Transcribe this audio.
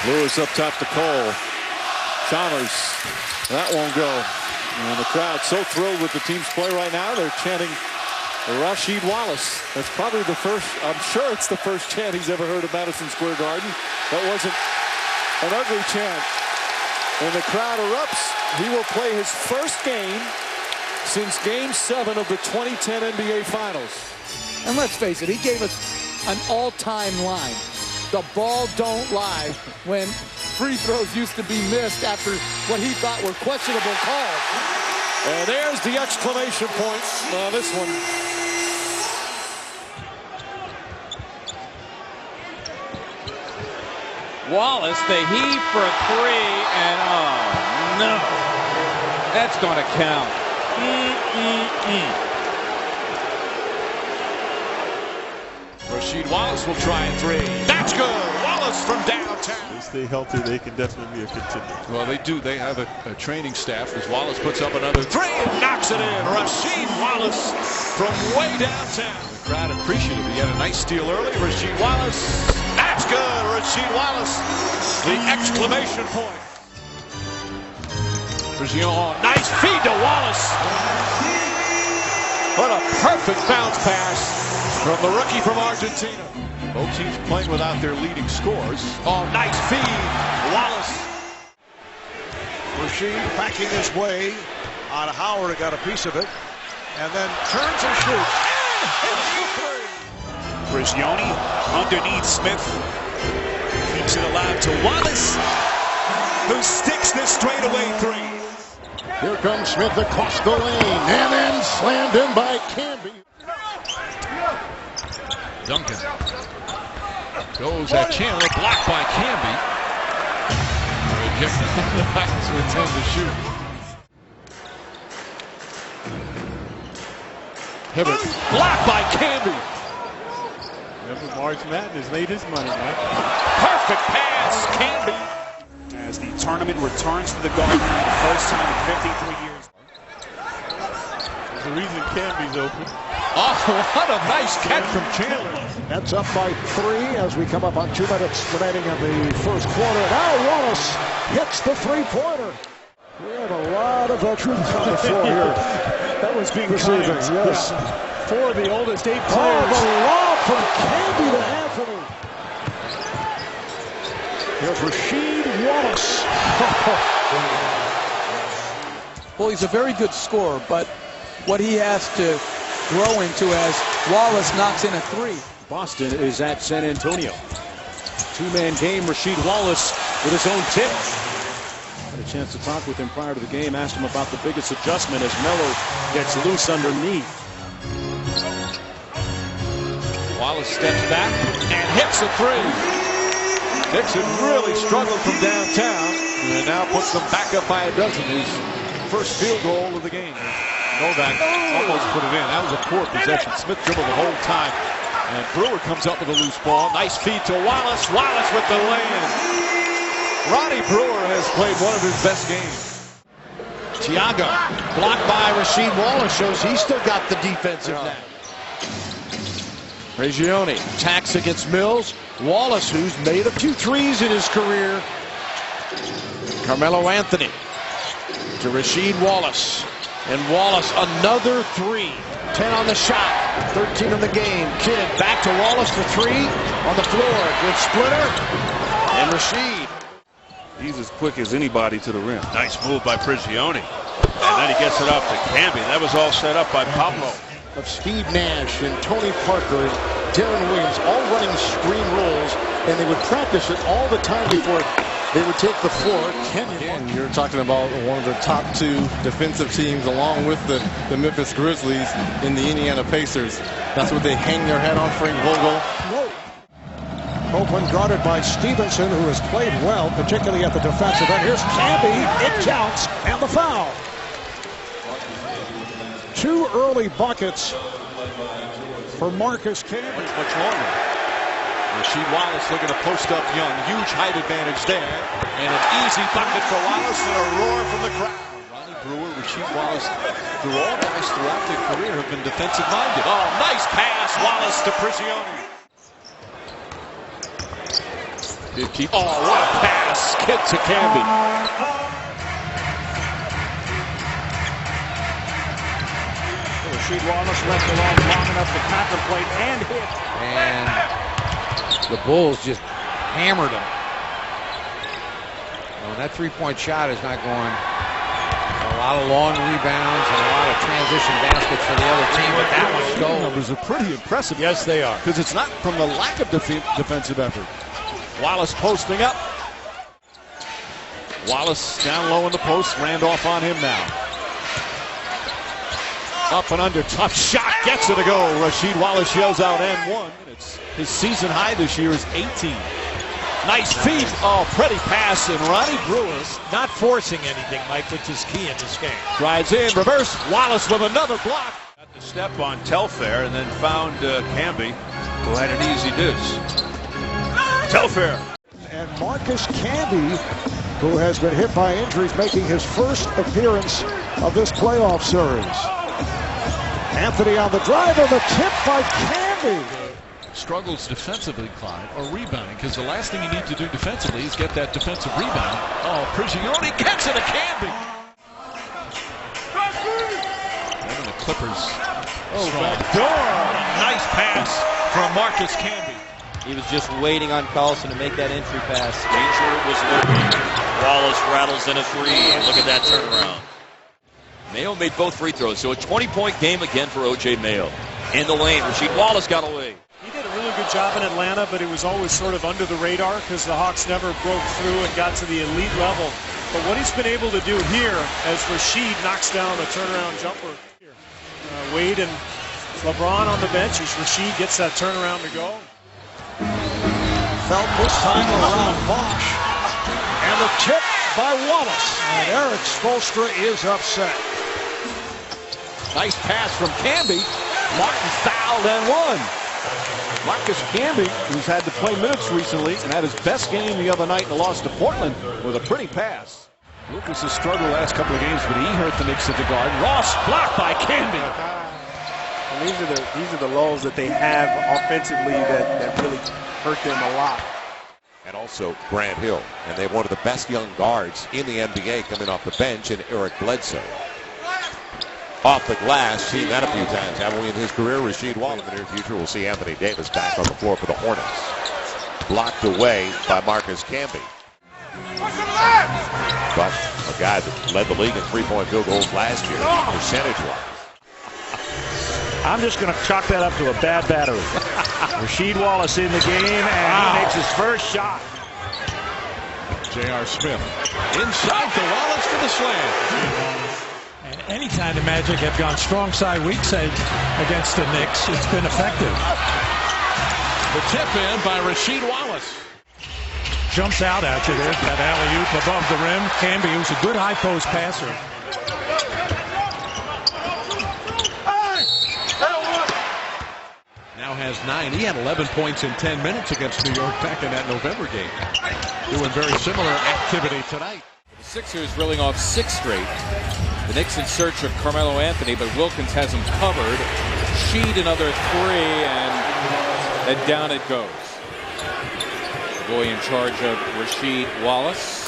Lewis up top to Cole. Chalmers. That won't go. And the crowd so thrilled with the team's play right now, they're chanting Rasheed Wallace. That's probably the first, I'm sure it's the first chant he's ever heard at Madison Square Garden. That wasn't an ugly chant. And the crowd erupts. He will play his first game since Game 7 of the 2010 NBA Finals. And let's face it, he gave us an all-time line. The ball don't lie, when free throws used to be missed after what he thought were questionable calls. And there's the exclamation point on this one. Wallace, the heave for a three, and oh no, that's going to count. Rasheed Wallace will try a three. That's good. Wallace from downtown. They stay healthy, they can definitely be a contender. Well, they do. They have a training staff as Wallace puts up another three and knocks it in. Rasheed Wallace from way downtown. The crowd appreciative. He had a nice steal early. Rasheed Wallace. That's good. Rasheed Wallace. The exclamation point. Rasheed, nice feed to Wallace. What a perfect bounce pass from the rookie from Argentina. Both teams playing without their leading scores. Oh, nice feed. Wallace. Rasheed backing his way on Howard, got a piece of it, and then turns and shoots. Prigioni underneath Smith. Keeps it alive to Wallace, who sticks this straightaway three. Here comes Smith across the lane, and then slammed in by Camby. Duncan goes at Chandler, blocked by Camby. Rejected by the Knights who intend to shoot. Hibbert, blocked by Camby. Remember, March Madness made his money, man. Perfect pass, Camby. As the tournament returns to the Garden for the first time in 53 years. There's a reason Camby's open. Oh, what a nice catch from Chandler. That's up by 3 as we come up on 2 minutes remaining in the first quarter. Now Wallace hits the three-pointer. We have a lot of veterans on the floor here. That was being receiving, kind. yes. 4 of the oldest 8 players. Oh, the lob from Camby to Anthony. Here's Rasheed Wallace. Well, he's a very good scorer, but what he has to grow into as Wallace knocks in a three. Boston is at San Antonio. Two-man game. Rasheed Wallace with his own tip. Had a chance to talk with him prior to the game. Asked him about the biggest adjustment as Melo gets loose underneath. Wallace steps back and hits a three. Dixon really struggled from downtown and now puts them back up by a dozen. His first field goal of the game. Novak almost put it in. That was a poor possession. Smith dribbled the whole time. And Brewer comes up with a loose ball. Nice feed to Wallace. Wallace with the lay-in. Ronnie Brewer has played one of his best games. Tiago, blocked by Rasheed Wallace, shows he's still got the defensive net. Prigioni attacks against Mills. Wallace, who's made a few threes in his career. Carmelo Anthony to Rasheed Wallace. And Wallace, another three. 10 on the shot, 13 in the game. Kidd back to Wallace for 3 on the floor. Good splitter. And Rasheed. He's as quick as anybody to the rim. Nice move by Prigioni. And then he gets it up to Camby. That was all set up by Pablo. Of Steve Nash and Tony Parker and Darren Williams, all running screen rolls, and they would practice it all the time before they would take the floor. Again, you're talking about one of the top 2 defensive teams along with the Memphis Grizzlies in the Indiana Pacers. That's what they hang their hat on, Frank Vogel. Oakland guarded by Stevenson, who has played well, particularly at the defensive end. Here's Camby, it counts, and the foul. 2 early buckets for Marcus Camby. Much longer. Rasheed Wallace looking to post up Young. Huge height advantage there. And an easy bucket for Wallace and a roar from the crowd. Ronnie Brewer, Rasheed Wallace, through all guys throughout their career have been defensive-minded. Oh, nice pass. Wallace to Prigioni. Did keep. Oh, what a pass! Kick to Camby. Rasheed Wallace left alone long enough to contemplate and hit. And the Bulls just hammered him. Well, that three-point shot is not going. A lot of long rebounds and a lot of transition baskets for the other team, but that one's goal. Numbers are pretty impressive. Yes, they are. Because it's not from the lack of defensive effort. Wallace posting up. Wallace down low in the post. Randolph on him now. Up and under. Tough shot. Gets it to go. Rasheed Wallace yells out and one. It's his season high this year is 18. Nice feed. Oh, pretty pass. And Ronnie Brewer Not forcing anything, Mike, which is key in this game. drives in. Reverse. Wallace with another block. Got the step on Telfair and then found Camby, who had an easy deuce. Telfair. And Marcus Camby, who has been hit by injuries, making his first appearance of this playoff series. Anthony on the drive and the tip by Camby. Struggles defensively, Clyde, or rebounding, because the last thing you need to do defensively is get that defensive rebound. Oh, Prigioni gets it to Camby. And the Clippers. Oh, back door. Nice pass from Marcus Camby. He was just waiting on Carlson to make that entry pass. Danger was lurking. Wallace rattles in a three. Look at that turnaround. Mayo made both free throws, so a 20-point game again for O.J. Mayo. In the lane, Rasheed Wallace got away. He did a really good job in Atlanta, but it was always sort of under the radar because the Hawks never broke through and got to the elite level. But what he's been able to do here as Rasheed knocks down a turnaround jumper. Wade and LeBron on the bench as Rasheed gets that turnaround to go. Felt this time around Bosch. And the tip by Wallace. And Eric Spoelstra is upset. Nice pass from Camby. Martin fouled and won. Marcus Camby, who's had to play minutes recently and had his best game the other night in the loss to Portland with a pretty pass. Lucas has struggled the last couple of games, but he hurt the Knicks at the guard. Ross blocked by Camby. And these are the lulls that they have offensively that really hurt them a lot. And also Grant Hill, and they have one of the best young guards in the NBA coming off the bench in Eric Bledsoe. Off the glass, seen that a few times, haven't we, in his career? Rasheed Wallace. In the near future, we'll see Anthony Davis back on the floor for the Hornets. Blocked away by Marcus Camby. But a guy that led the league in three-point field goals last year, percentage-wise. I'm just going to chalk that up to a bad battery. Rasheed Wallace in the game, and he makes his first shot. J.R. Smith inside to Wallace for the slam. And anytime the Magic have gone strong side, weak side against the Knicks, it's been effective. The tip in by Rasheed Wallace. Jumps out at you there, that alley-oop above the rim. Camby, who's a good high post passer. Now has 9. He had 11 points in 10 minutes against New York back in that November game. Doing very similar activity tonight. The Sixers reeling off 6 straight. The Knicks in search of Carmelo Anthony, but Wilkins has him covered. Sheed another 3, and down it goes. The boy in charge of Rasheed Wallace.